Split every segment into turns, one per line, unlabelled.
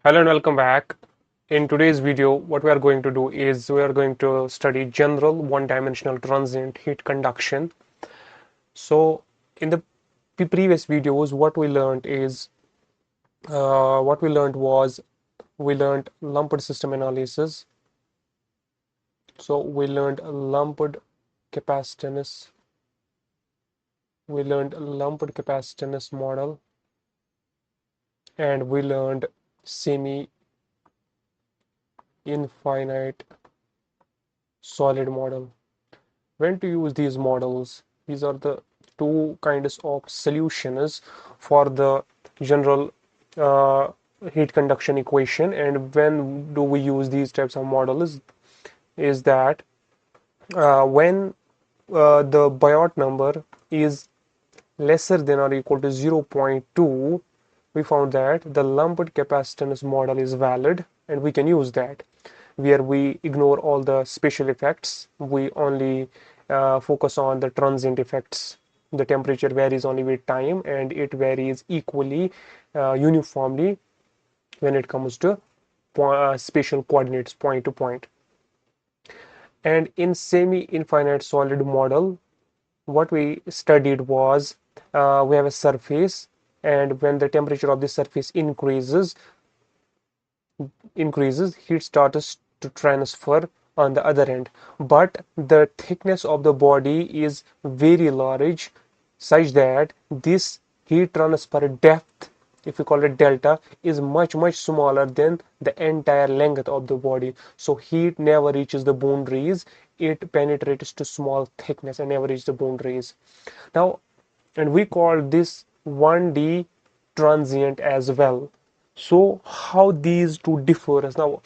Hello and welcome back. In today's video, what we are going to do is we are going to study general one-dimensional transient heat conduction. So, in the previous videos, what we learned was we learned lumped system analysis. So we learned capacitance. We learned lumped capacitance model, and we learned semi-infinite solid model. When to use these models? These are the two kinds of solutions for the general uh, heat conduction equation. And when do we use these types of models is that when the Biot number is lesser than or equal to 0.2, we found that the lumped capacitance model is valid and we can use that, where we ignore all the special effects. We only focus on the transient effects. The temperature varies only with time and it varies equally, uniformly when it comes to spatial coordinates, point to point. And in semi-infinite solid model, what we studied was we have a surface, and when the temperature of the surface increases, heat starts to transfer on the other end, but the thickness of the body is very large, such that this heat transfer depth, if we call it delta, is much smaller than the entire length of the body. So heat never reaches the boundaries, it penetrates to small thickness and never reaches the boundaries. Now, and we call this 1D transient as well. So how these two differ is now,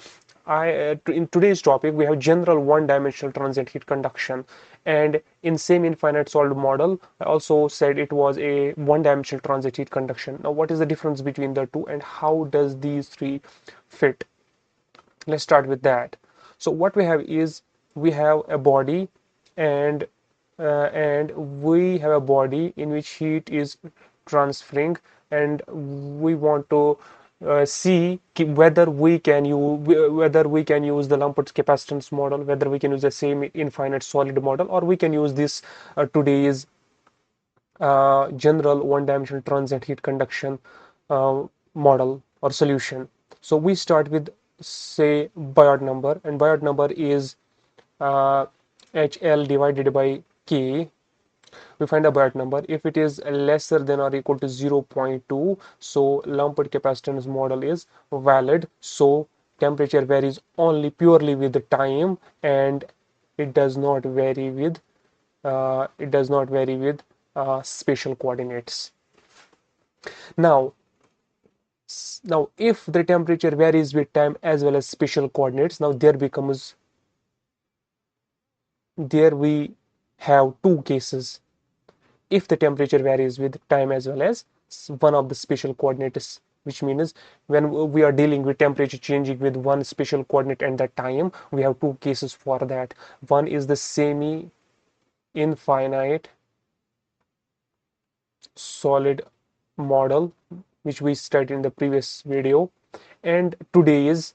in today's topic we have general one-dimensional transient heat conduction, and in same infinite solid model I also said it was a one-dimensional transient heat conduction. Now what is the difference between the two and how does these three fit? Let's start with that. So what we have is we have a body, and and we have a body in which heat is transferring, and we want to see whether we can use the lumped capacitance model, whether we can use the same infinite solid model, or we can use this today's general one-dimensional transient heat conduction model or solution. So we start with, say, Biot number, and Biot number is uh, HL divided by K. We find a Biot number. If it is lesser than or equal to 0.2, so lumped capacitance model is valid. So temperature varies only purely with the time, and it does not vary with spatial coordinates. Now, if the temperature varies with time as well as spatial coordinates, now there we have two cases. If the temperature varies with time as well as one of the spatial coordinates, which means when we are dealing with temperature changing with one spatial coordinate and the time, we have two cases for that. One is the semi infinite solid model, which we studied in the previous video, and today's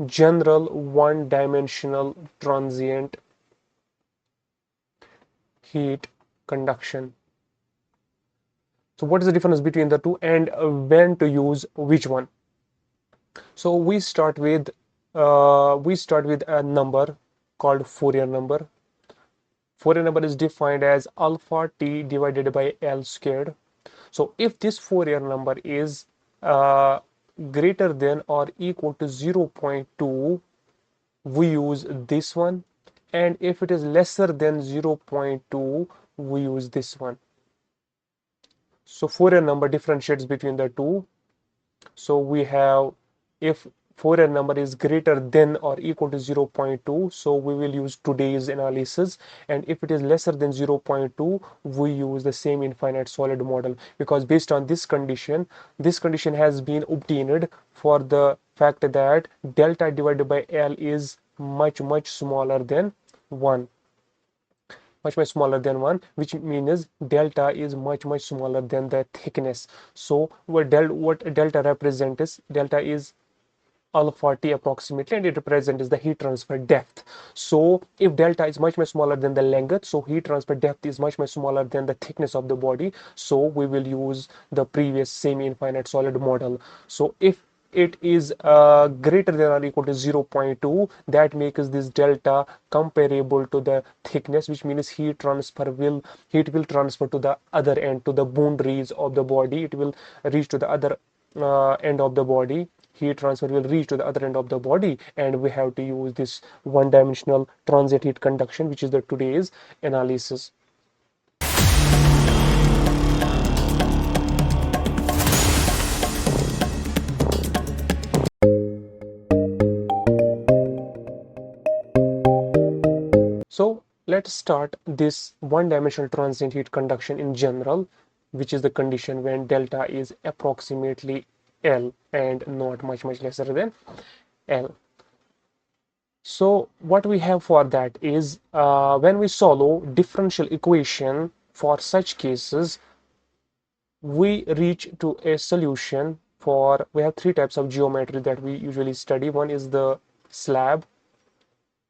general one-dimensional transient heat conduction. So what is the difference between the two and when to use which one? So we start with a number called Fourier number. Fourier number is defined as alpha t divided by L squared. So if this Fourier number is uh, greater than or equal to 0.2, we use this one, and if it is lesser than 0.2, we use this one. So Fourier number differentiates between the two. So we have, if Fourier number is greater than or equal to 0.2, so we will use today's analysis, and if it is lesser than 0.2, we use the same infinite solid model, because based on this condition has been obtained for the fact that delta divided by L is much smaller than 1, much smaller than 1, which means delta is much smaller than the thickness. So what delta represents is, delta is alpha t approximately, and it represents the heat transfer depth. So if delta is much smaller than the length, so heat transfer depth is much smaller than the thickness of the body, so we will use the previous semi-infinite solid model. So if it is greater than or equal to 0.2, that makes this delta comparable to the thickness, which means heat will transfer to the other end, to the boundaries of the body. It will reach to the other end of the body. Heat transfer will reach to the other end of the body, and we have to use this one-dimensional transient heat conduction, which is the today's analysis. So let's start this one-dimensional transient heat conduction in general, which is the condition when delta is approximately L and not much lesser than L. So what we have for that is when we solve differential equation for such cases, we reach to a solution for, we have three types of geometry that we usually study. One is the slab,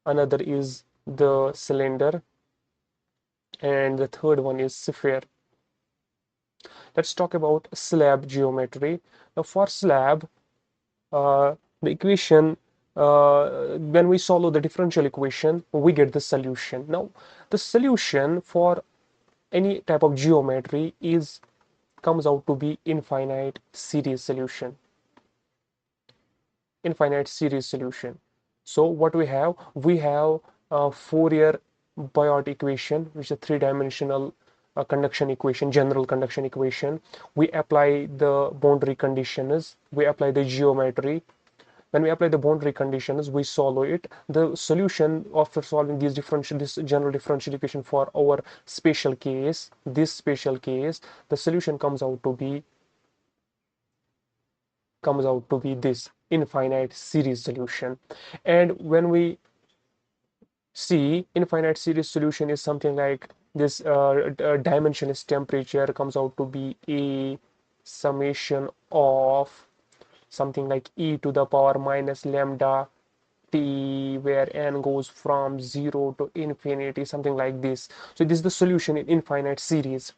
another is the cylinder, and the third one is sphere. Let's talk about slab geometry. Now for slab, the equation, when we solve the differential equation, we get the solution. Now the solution for any type of geometry is comes out to be infinite series solution. Infinite series solution. So what we have? We have a Fourier Biot equation, which is a three-dimensional conduction equation, general conduction equation. We apply the boundary conditions, we apply the geometry. When we apply the boundary conditions, we solve it. The solution after solving these this general differential equation for our special case, this special case, the solution comes out to be this infinite series solution. And when we see infinite series solution is something like this, dimensionless temperature comes out to be a summation of something like e to the power minus lambda t, where n goes from 0 to infinity, something like this. So this is the solution in infinite series,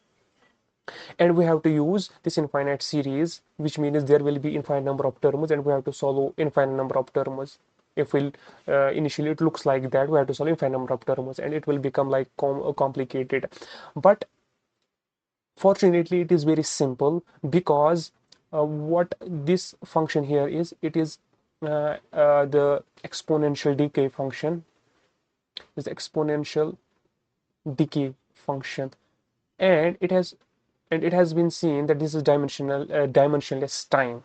and we have to use this infinite series, which means there will be infinite number of terms, and we have to solve infinite number of terms. If we'll initially it looks like that, we have to solve infinite number of terms, and it will become like complicated. But fortunately it is very simple, because what this function here is, it is the exponential decay function, is exponential decay function, and it has been seen that this is dimensionless time.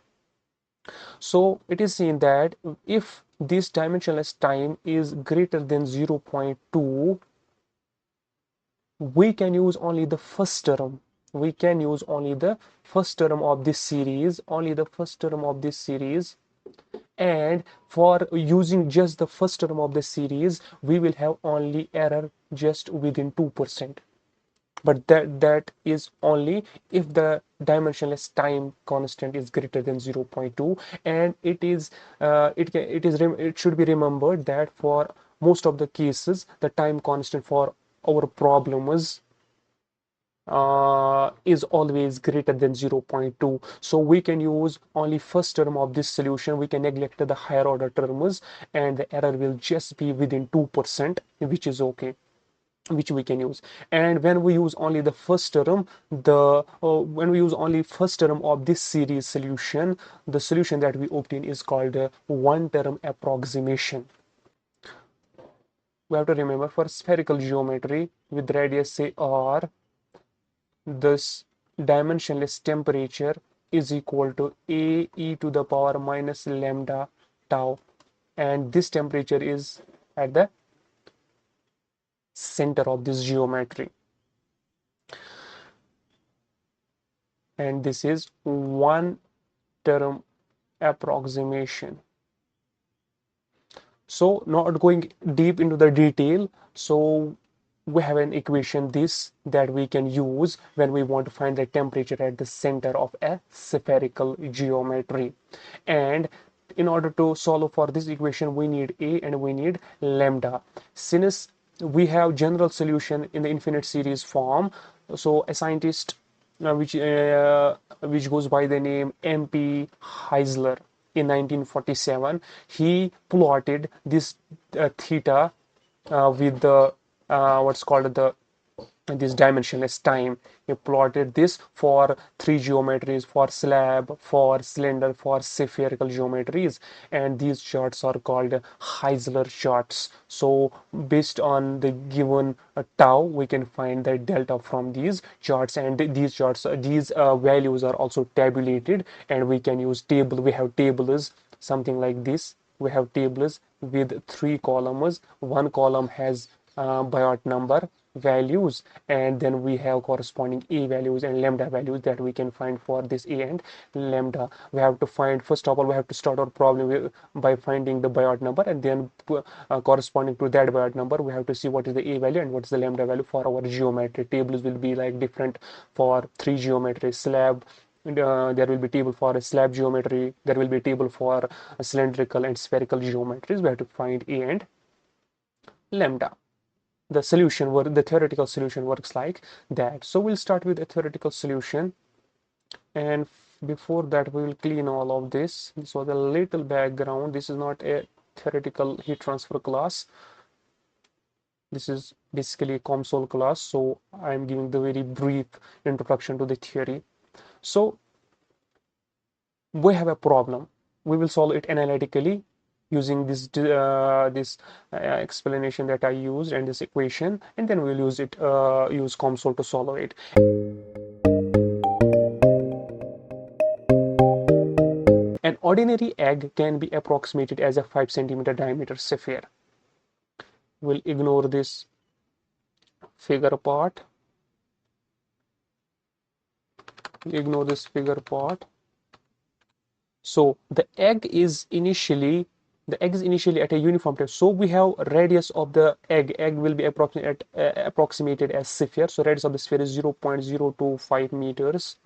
So it is seen that if this dimensionless time is greater than 0.2, we can use only the first term. We can use only the first term of this series, only the first term of this series. And for using just the first term of the series, we will have only error just within 2%. But that is only if the dimensionless time constant is greater than 0.2. And it should be remembered that for most of the cases, the time constant for our problem is always greater than 0.2. So we can use only first term of this solution, we can neglect the higher order terms, and the error will just be within 2%, which is okay, which we can use. And when we use only the first term, when we use only first term of this series solution, the solution that we obtain is called a one term approximation. We have to remember, for spherical geometry with radius say r, this dimensionless temperature is equal to a e to the power minus lambda tau, and this temperature is at the center of this geometry, and this is one term approximation. So not going deep into the detail, so we have an equation this that we can use when we want to find the temperature at the center of a spherical geometry. And in order to solve for this equation, we need A and we need lambda. Since we have general solution in the infinite series form, so a scientist which goes by the name MP Heisler in 1947, he plotted this theta with the what's called the this dimensionless time. He plotted this for three geometries, for slab, for cylinder, for spherical geometries, and these charts are called Heisler charts. So based on the given tau, we can find the delta from these charts, and these charts, these values are also tabulated, and we can use table. We have tables something like this. We have tables with three columns. One column has Biot number values, and then we have corresponding A values and lambda values that we can find for this A and lambda. We have to find, first of all, we have to start our problem by finding the Biot number, and then corresponding to that Biot number, we have to see what is the A value and what is the lambda value for our geometry. Tables will be like different for three geometries. Slab, there will be table for a slab geometry, there will be table for a cylindrical and spherical geometries. We have to find A and lambda. The solution, the theoretical solution works like that. So we'll start with a theoretical solution, and before that we will clean all of this. So the little background, this is not a theoretical heat transfer class, this is basically a COMSOL class, so I'm giving the very brief introduction to the theory. So we have a problem, we will solve it analytically using this explanation that I used and this equation, and then we'll use COMSOL to solve it. An ordinary egg can be approximated as a 5 centimeter diameter sphere. We'll ignore this figure part. So the egg is initially at a uniform temperature. So we have radius of the egg. Egg will be approximated as sphere. So radius of the sphere is 0.025 meters,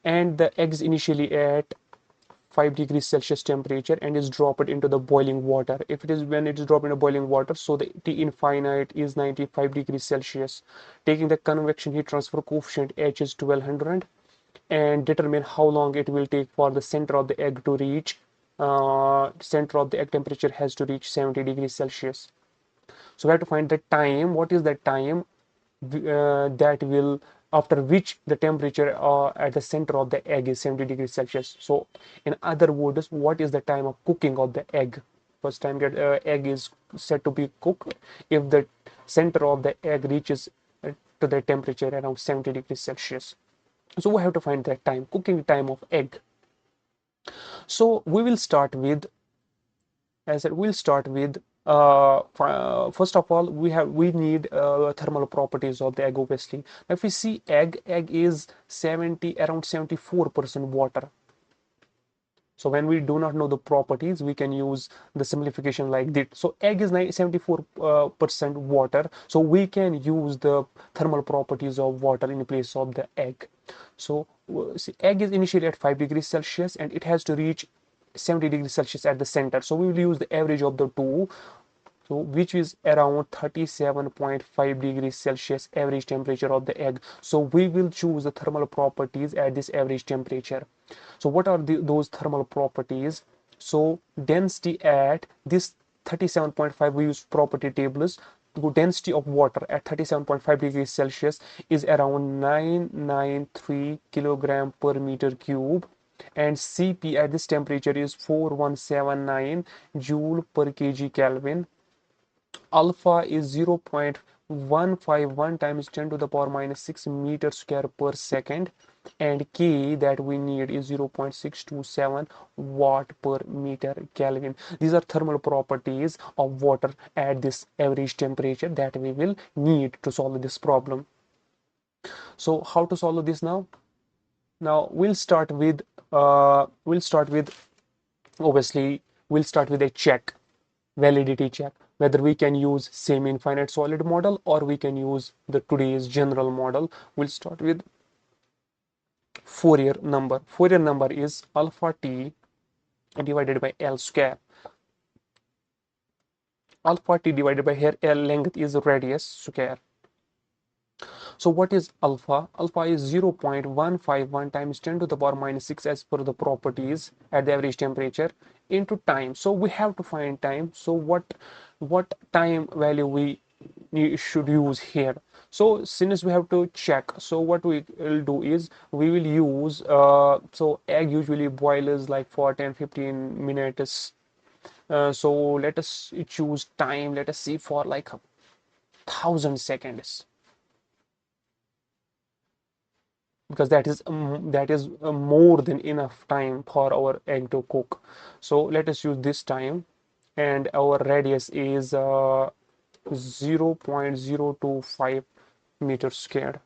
and the egg is initially at 5 degrees Celsius temperature and is dropped into the boiling water. If it is when it is dropped into boiling water, so the T infinite is 95 degrees Celsius. Taking the convection heat transfer coefficient H is 1200, and determine how long it will take for the center of the egg to reach center of the egg temperature has to reach 70 degrees Celsius. So we have to find the time. What is the time that will, after which the temperature at the center of the egg is 70 degrees Celsius. So in other words, what is the time of cooking of the egg? First time that egg is set to be cooked if the center of the egg reaches to the temperature around 70 degrees Celsius. So we have to find that time, cooking time of egg. So we will start with, as I said, we'll start with first of all, we need thermal properties of the egg. Obviously, if we see egg is around 74% water. So when we do not know the properties, we can use the simplification like this. So egg is 74% water. So we can use the thermal properties of water in place of the egg. So see, egg is initially at 5 degrees Celsius and it has to reach 70 degrees Celsius at the center. So we will use the average of the two, so which is around 37.5 degrees Celsius average temperature of the egg. So we will choose the thermal properties at this average temperature. So what are those thermal properties? So density at this 37.5, we use property tables. The density of water at 37.5 degrees Celsius is around 993 kilogram per meter cube, and Cp at this temperature is 4179 joule per kg Kelvin. Alpha is 0.151 times 10 to the power minus 6 meter square per second, and K that we need is 0.627 watt per meter Kelvin. These are thermal properties of water at this average temperature that we will need to solve this problem. So how to solve this now? Now we'll start with obviously we'll start with a validity check, whether we can use semi-infinite solid model or we can use the today's general model. We'll start with Fourier number. Fourier number is alpha t divided by L square. Alpha T divided by here L length is radius square. So what is alpha? Alpha is 0.151 times 10 to the power minus 6 as per the properties at the average temperature into time. So we have to find time. So what time value we should use here? So since we have to check, so what we will do is we will use so egg usually boils like for 10-15 minutes. So let us choose time. Let us see for like 1,000 seconds, because that is more than enough time for our egg to cook. So let us use this time, and our radius is 0.025 meters squared.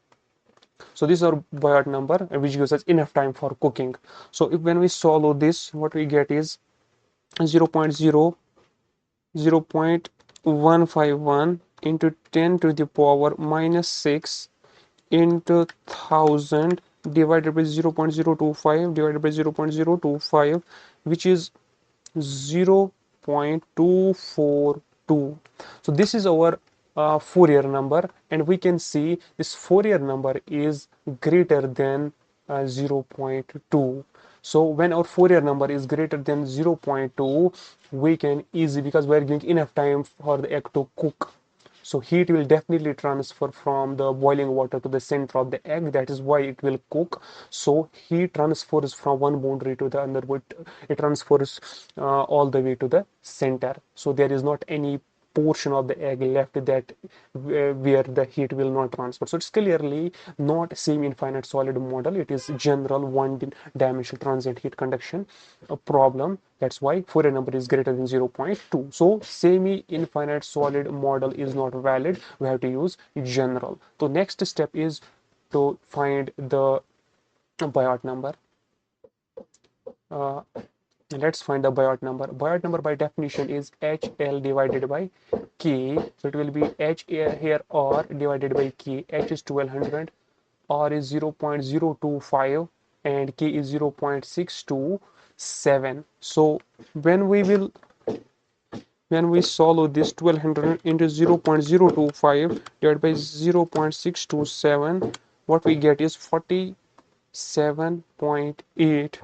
So this is our Biot number, which gives us enough time for cooking. So if when we solve this, what we get is 0.151 into 10 to the power minus 6 into 1000 divided by 0.025 divided by 0.025, which is 0.242. So this is our Fourier number, and we can see this Fourier number is greater than 0.2. So when our Fourier number is greater than 0.2, we can easily, because we are giving enough time for the egg to cook, so heat will definitely transfer from the boiling water to the center of the egg. That is why it will cook. So heat transfers from one boundary to the other, but it transfers all the way to the center. So there is not any portion of the egg left that where the heat will not transfer. So it's clearly not same infinite solid model. It is general one dimensional transient heat conduction problem. That's why Fourier number is greater than 0.2. So semi-infinite solid model is not valid. We have to use general. So next step is to find the Biot number. Uh, let's find the Biot number. Biot number by definition is HL divided by K. So it will be H here R divided by K. H is 1200, R is 0.025, and K is 0.627. So when we solve this 1200 into 0.025 divided by 0.627, what we get is 47.8.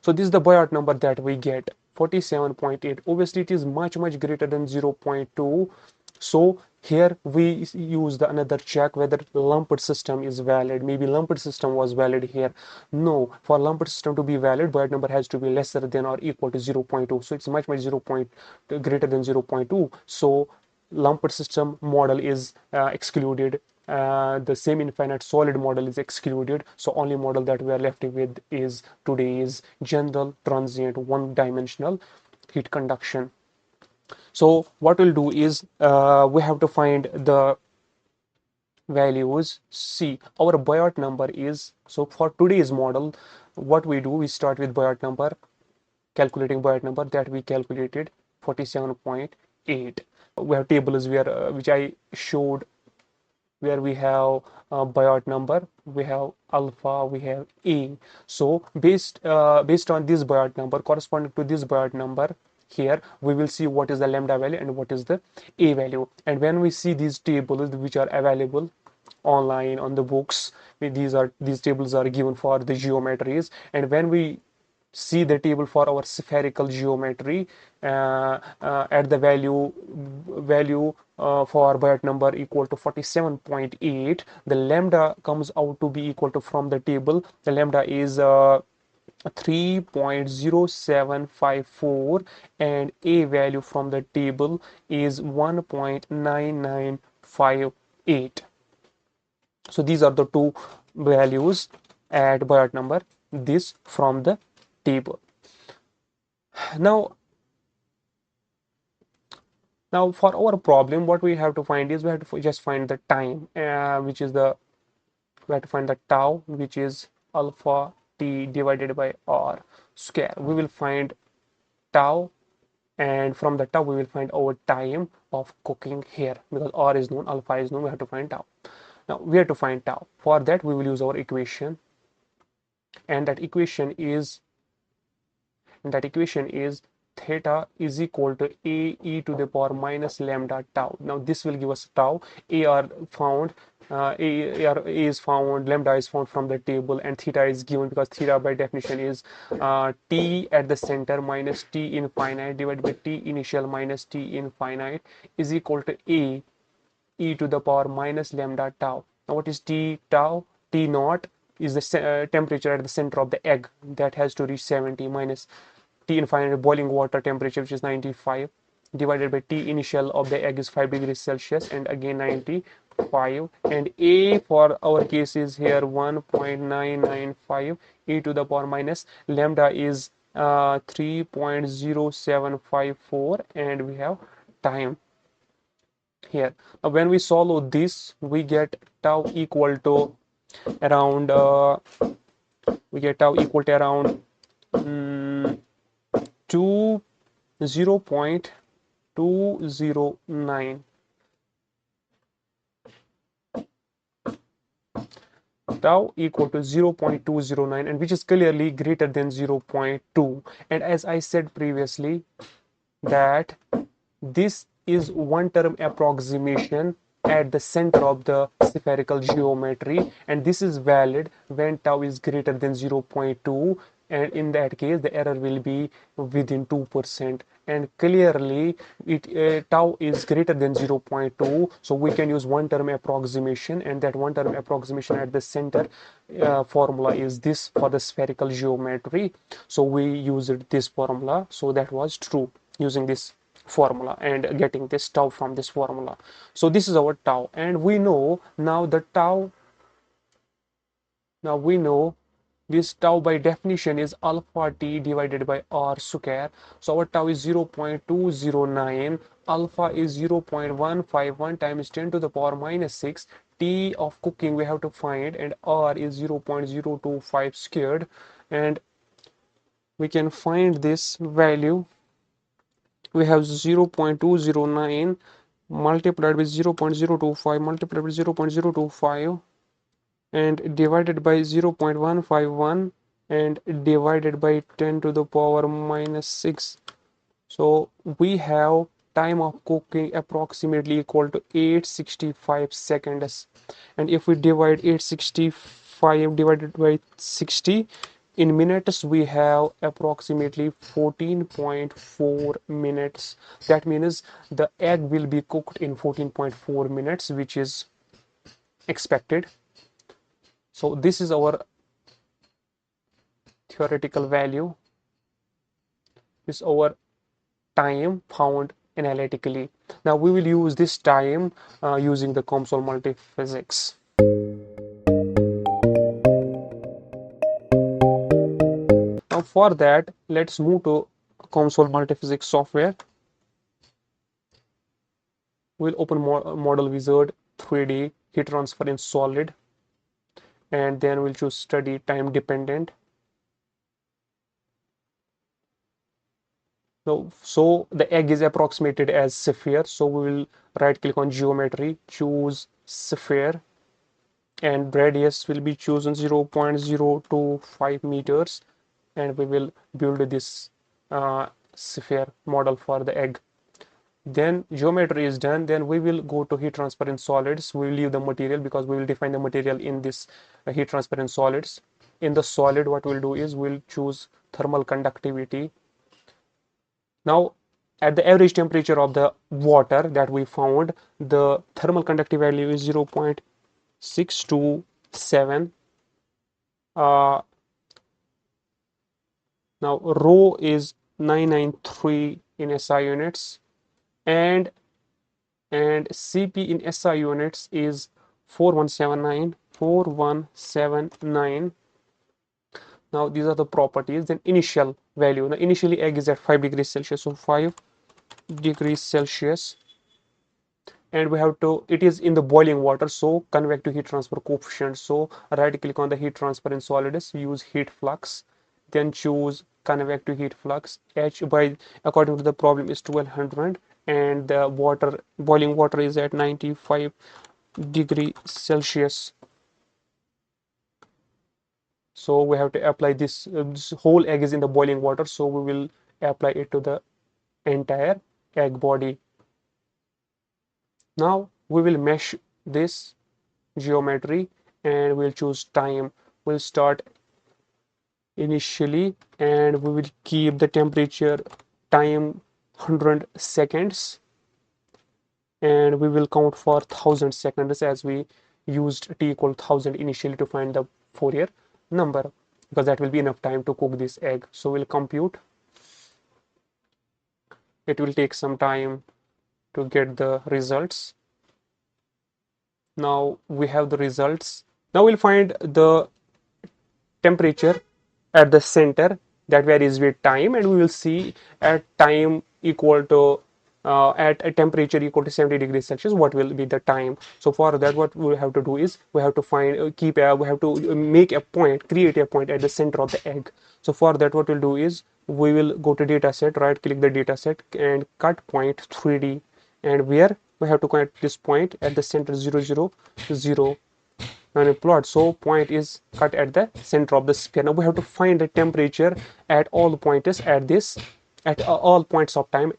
So this is the Biot number that we get, 47.8. Obviously it is much greater than 0.2. So here we use the another check whether lumped system is valid. Maybe lumped system was valid here. No, for lumped system to be valid, Biot number has to be lesser than or equal to 0.2. So it's much 0. Greater than 0.2. So lumped system model is excluded. The same infinite solid model is excluded. So only model that we are left with is today's general transient one dimensional heat conduction. So what we'll do is we have to find the values. See, our Biot number is, so for today's model, what we do, we start with Biot number, calculating Biot number that we calculated 47.8. We have tables where which I showed, where we have Biot number, we have alpha, we have A. So based on this Biot number, corresponding to this Biot number, here we will see what is the lambda value and what is the A value. And when we see these tables which are available online on the books, these tables are given for the geometries, and when we see the table for our spherical geometry at the value for Biot number equal to 47.8, the lambda comes out to be equal to, from the table, the lambda is 3.0754, and A value from the table is 1.9958. So these are the two values at Biot number, this from the table. Now for our problem, what we have to find is we have to just find the time, which is the, we have to find the tau, which is alpha t divided by r square. We will find tau, and from the tau we will find our time of cooking here, because r is known, alpha is known, we have to find tau. Now we have to find tau. For that we will use our equation, and that equation is that equation is theta is equal to a e to the power minus lambda tau. Now this will give us tau. A are found, a is found, lambda is found from the table, and theta is given because theta by definition is t at the center minus t infinite divided by t initial minus t infinite is equal to a e to the power minus lambda tau. Now what is T tau? T naught is the temperature at the center of the egg that has to reach 70 minus T infinite boiling water temperature, which is 95, divided by T initial of the egg is 5 degrees Celsius, and again 95, and A for our case is here 1.995 e to the power minus lambda is 3.0754, and we have time here. Now when we solve this, we get tau equal to around um, 2 0.209. Tau equal to 0.209, and which is clearly greater than 0.2. And as I said previously, that this is one term approximation at the center of the spherical geometry, and this is valid when tau is greater than 0.2, and in that case the error will be within 2%, and clearly tau is greater than 0.2, so we can use one term approximation, and that one term approximation at the center formula is this for the spherical geometry, so we used this formula, so that was true using this formula and getting this tau from this formula. So this is our tau, and we know now the tau, now we know this tau by definition is alpha t divided by r square. So our tau is 0.209, alpha is 0.151 times 10 to the power minus 6, t of cooking we have to find, and r is 0.025 squared, and we can find this value. We have 0.209 multiplied with 0.025 multiplied with 0.025 and divided by 0.151 and divided by 10 to the power minus 6. So we have time of cooking approximately equal to 865 seconds, and if we divide 865 divided by 60 in minutes, we have approximately 14.4 minutes. That means the egg will be cooked in 14.4 minutes, which is expected. So this is our theoretical value, is our time found analytically. Now we will use this time using the COMSOL Multiphysics. Now for that, let's move to COMSOL Multiphysics software. We'll open Model Wizard 3D, heat transfer in solid, and then we'll choose study time dependent. So the egg is approximated as sphere, so we will right click on geometry, choose sphere, and radius will be chosen 0.025 meters, and we will build this sphere model for the egg. Then geometry is done, then we will go to heat transfer in solids. We will leave the material because we will define the material in this heat transfer in solids. In the solid, what we'll do is we'll choose thermal conductivity. Now at the average temperature of the water that we found, the thermal conductivity value is 0.627. Now rho is 993 in SI units, and CP in SI units is 4179. Now these are the properties. Then initial value. Now initially egg is at 5 degrees Celsius, so 5 degrees Celsius, and we have to, it is in the boiling water, so convective heat transfer coefficient. So right click on the heat transfer in solids, use heat flux, then choose convective heat flux. H by according to the problem is 1200, and the water, boiling water, is at 95 degrees Celsius. So we have to apply this whole egg is in the boiling water, so we will apply it to the entire egg body. Now we will mesh this geometry and we'll choose time. We'll start initially and we will keep the temperature time 100 seconds, and we will count for 1000 seconds as we used t equal 1000 initially to find the Fourier number, because that will be enough time to cook this egg. So we'll compute. It will take some time to get the results. Now we have the results. Now we'll find the temperature at the center that varies with time, and we will see at time equal to at a temperature equal to 70 degrees Celsius what will be the time. So for that what we have to do is we have to find we have to make a point, create a point at the center of the egg. So for that what we'll do is we will go to data set, right click the data set and cut point 3D, and where we have to cut this point at the center 0 0 0 and a plot. So point is cut at the center of the sphere. Now we have to find the temperature at all points at this at all points of time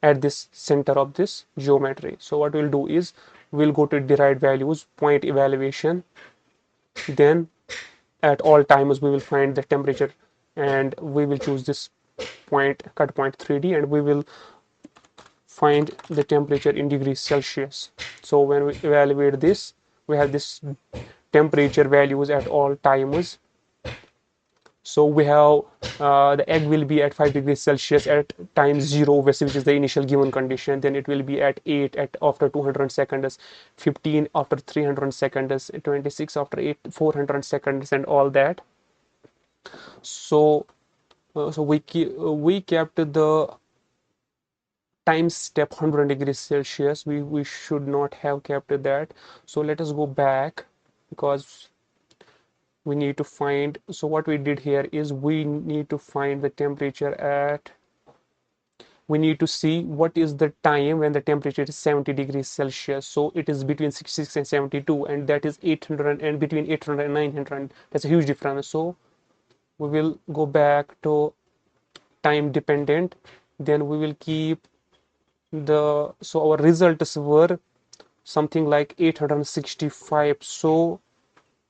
at this center of this geometry. So what we'll do is we'll go to derived values, point evaluation, then at all times we will find the temperature and we will choose this point, cut point 3D, and we will find the temperature in degrees Celsius. So when we evaluate this, we have this temperature values at all times. So we have the egg will be at 5 degrees Celsius at time 0, which is the initial given condition. Then it will be at 8 at after 200 seconds, 15 after 300 seconds, 26 after 400 seconds, and all that. So we kept the time step 100 degrees Celsius. We should not have kept that. So let us go back, because we need to find, so what we did here is we need to find the temperature at, we need to see what is the time when the temperature is 70 degrees Celsius. So it is between 66 and 72, and that is 800, and between 800 and 900, that's a huge difference. So we will go back to time dependent, then we will keep the, so our results were something like 865. So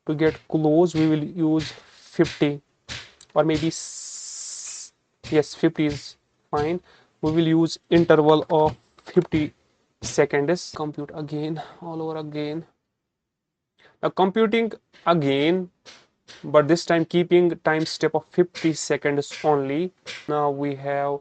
to get close we will use 50, or maybe yes, 50 is fine. We will use interval of 50 seconds. Compute again, all over again. Now computing again, but this time keeping time step of 50 seconds only. Now we have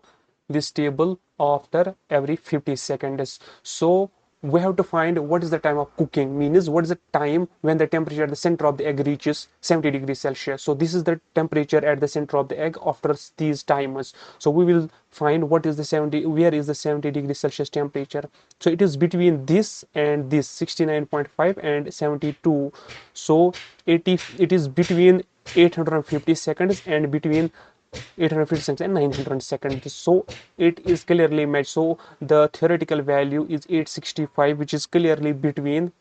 this table after every 50 seconds. So we have to find what is the time of cooking, means what is the time when the temperature at the center of the egg reaches 70 degrees Celsius. So this is the temperature at the center of the egg after these timers. So we will find what is the 70, where is the 70 degrees Celsius temperature. So it is between this and this 69.5 and 72. So it is between 850 seconds and between 850 seconds and 900 seconds. So it is clearly matched. So the theoretical value is 865, which is clearly between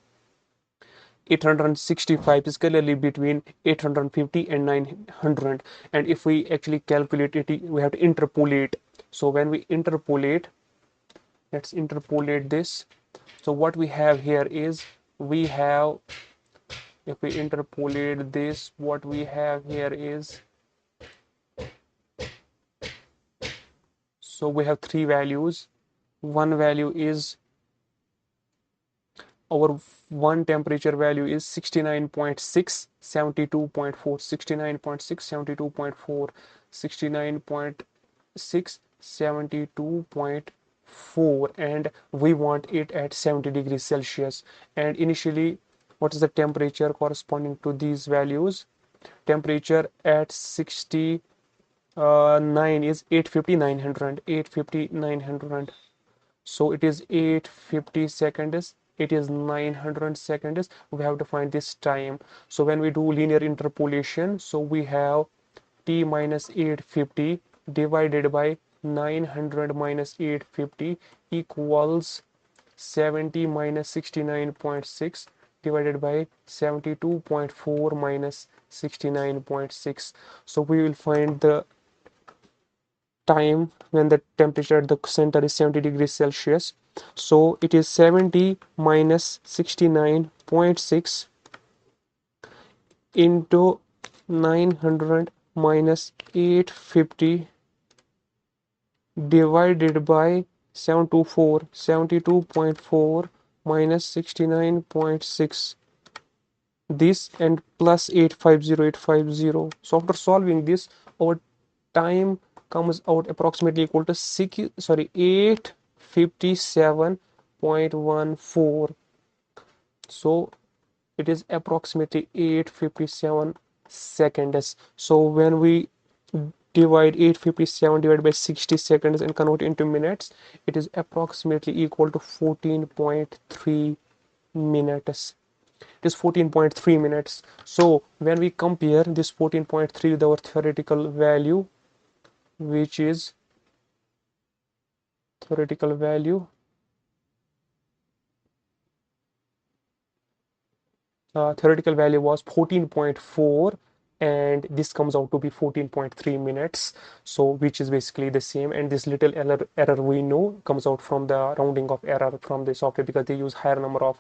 865 is clearly between 850 and 900. And if we actually calculate it, we have to interpolate. So when we interpolate, let's interpolate this. So what we have here is we have, if we interpolate this, what we have here is, so we have three values. One value is, our one temperature value is 69.6, 72.4, 69.6, 72.4, 69.6, 72.4, and we want it at 70 degrees Celsius. And initially, what is the temperature corresponding to these values? Temperature at 69 is 850, 900, 850, 900. So it is 850 seconds, it is 900 seconds. We have to find this time. So when we do linear interpolation, so we have t minus 850 divided by 900 minus 850 equals 70 minus 69.6 divided by 72.4 minus 69.6. So we will find the time when the temperature at the center is 70 degrees Celsius. So it is 70 minus 69.6 into 900 minus 850 divided by 724, 72.4 minus 69.6, this and plus 850. So after solving this, our time comes out approximately equal to 857.14. So it is approximately 857 seconds. So when we divide 857 divided by 60 seconds and convert into minutes, it is approximately equal to 14.3 minutes. It is 14.3 minutes. So when we compare this 14.3 with our theoretical value, which is theoretical value theoretical value was 14.4, and this comes out to be 14.3 minutes, so which is basically the same. And this little error we know comes out from the rounding of error from the software, because they use higher number of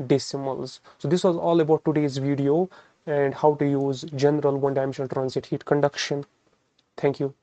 decimals. So this was all about today's video and how to use general one-dimensional transient heat conduction. Thank you.